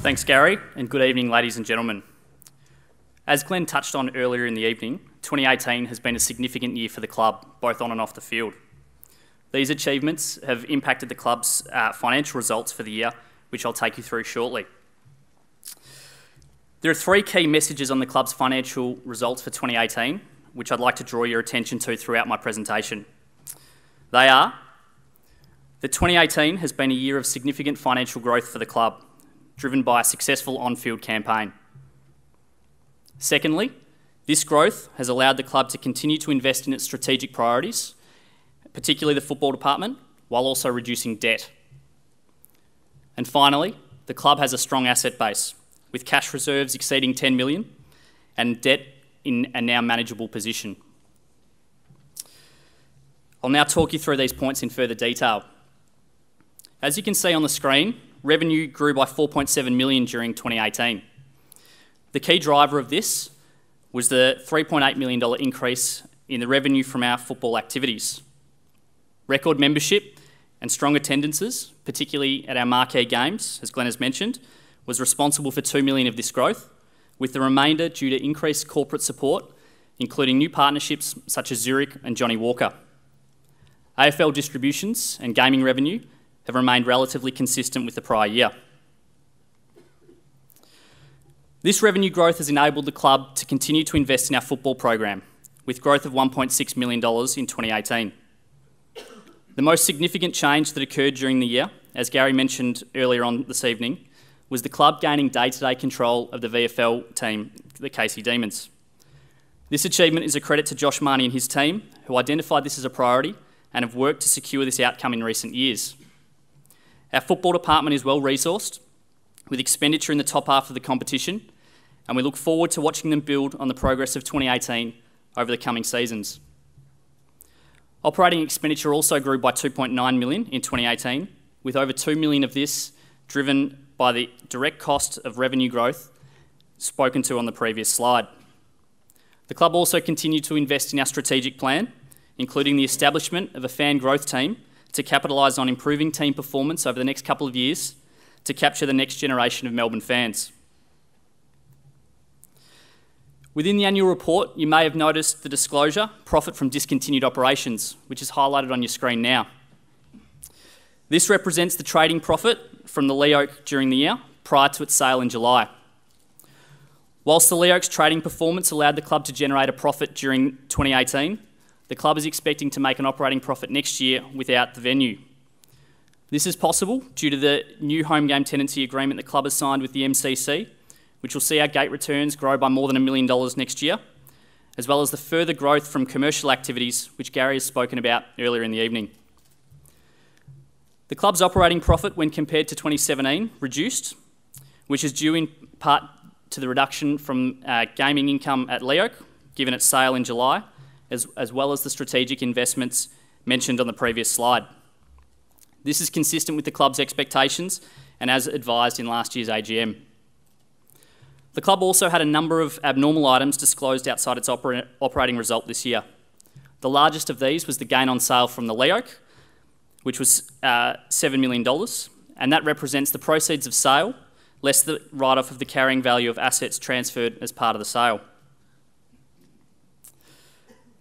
Thanks, Gary, and good evening, ladies and gentlemen. As Glenn touched on earlier in the evening, 2018 has been a significant year for the club, both on and off the field. These achievements have impacted the club's financial results for the year, which I'll take you through shortly. There are three key messages on the club's financial results for 2018, which I'd like to draw your attention to throughout my presentation. They are that 2018 has been a year of significant financial growth for the club, driven by a successful on-field campaign. Secondly, this growth has allowed the club to continue to invest in its strategic priorities, particularly the football department, while also reducing debt. And finally, the club has a strong asset base, with cash reserves exceeding 10 million and debt in a now manageable position. I'll now talk you through these points in further detail. As you can see on the screen, revenue grew by 4.7 million during 2018. The key driver of this was the $3.8 million increase in the revenue from our football activities. Record membership and strong attendances, particularly at our marquee games, as Glenn has mentioned, was responsible for 2 million of this growth, with the remainder due to increased corporate support, including new partnerships such as Zurich and Johnny Walker. AFL distributions and gaming revenue have remained relatively consistent with the prior year. This revenue growth has enabled the club to continue to invest in our football program, with growth of $1.6 million in 2018. The most significant change that occurred during the year, as Gary mentioned earlier on this evening, was the club gaining day-to-day control of the VFL team, the Casey Demons. This achievement is a credit to Josh Marnie and his team, who identified this as a priority and have worked to secure this outcome in recent years. Our football department is well resourced, with expenditure in the top half of the competition, and we look forward to watching them build on the progress of 2018 over the coming seasons. Operating expenditure also grew by 2.9 million in 2018, with over 2 million of this driven by the direct cost of revenue growth spoken to on the previous slide. The club also continued to invest in our strategic plan, including the establishment of a fan growth team to capitalise on improving team performance over the next couple of years to capture the next generation of Melbourne fans. Within the annual report, you may have noticed the disclosure, profit from discontinued operations, which is highlighted on your screen now. This represents the trading profit from the Lee Oak during the year, prior to its sale in July. Whilst the Lee Oak's trading performance allowed the club to generate a profit during 2018, the club is expecting to make an operating profit next year without the venue. This is possible due to the new home game tenancy agreement the club has signed with the MCC, which will see our gate returns grow by more than $1 million next year, as well as the further growth from commercial activities, which Gary has spoken about earlier in the evening. The club's operating profit, when compared to 2017, reduced, which is due in part to the reduction from gaming income at Lee Oak, given its sale in July, as well as the strategic investments mentioned on the previous slide. This is consistent with the club's expectations and as advised in last year's AGM. The club also had a number of abnormal items disclosed outside its operating result this year. The largest of these was the gain on sale from the Lee Oak, which was $7 million, and that represents the proceeds of sale, less the write-off of the carrying value of assets transferred as part of the sale.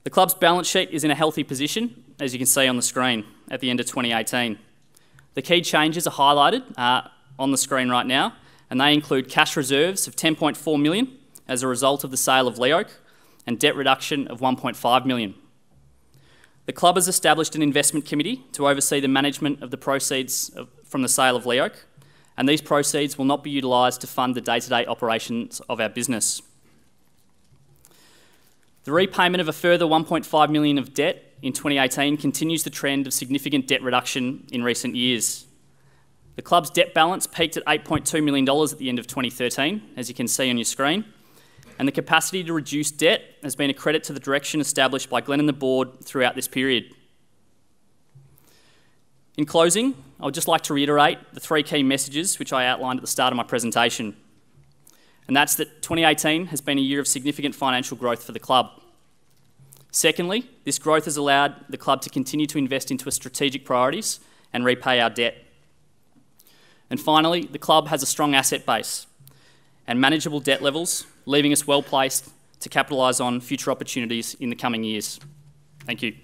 The club's balance sheet is in a healthy position, as you can see on the screen, at the end of 2018. The key changes are highlighted on the screen right now, and they include cash reserves of 10.4 million as a result of the sale of Lee Oak and debt reduction of 1.5 million. The club has established an investment committee to oversee the management of the proceeds from the sale of Lee Oak, and these proceeds will not be utilised to fund the day-to-day operations of our business. The repayment of a further 1.5 million of debt in 2018 continues the trend of significant debt reduction in recent years. The club's debt balance peaked at $8.2 million at the end of 2013, as you can see on your screen, and the capacity to reduce debt has been a credit to the direction established by Glenn and the board throughout this period. In closing, I would just like to reiterate the three key messages which I outlined at the start of my presentation. And that's that 2018 has been a year of significant financial growth for the club. Secondly, this growth has allowed the club to continue to invest into its strategic priorities and repay our debt. And finally, the club has a strong asset base and manageable debt levels, leaving us well placed to capitalise on future opportunities in the coming years. Thank you.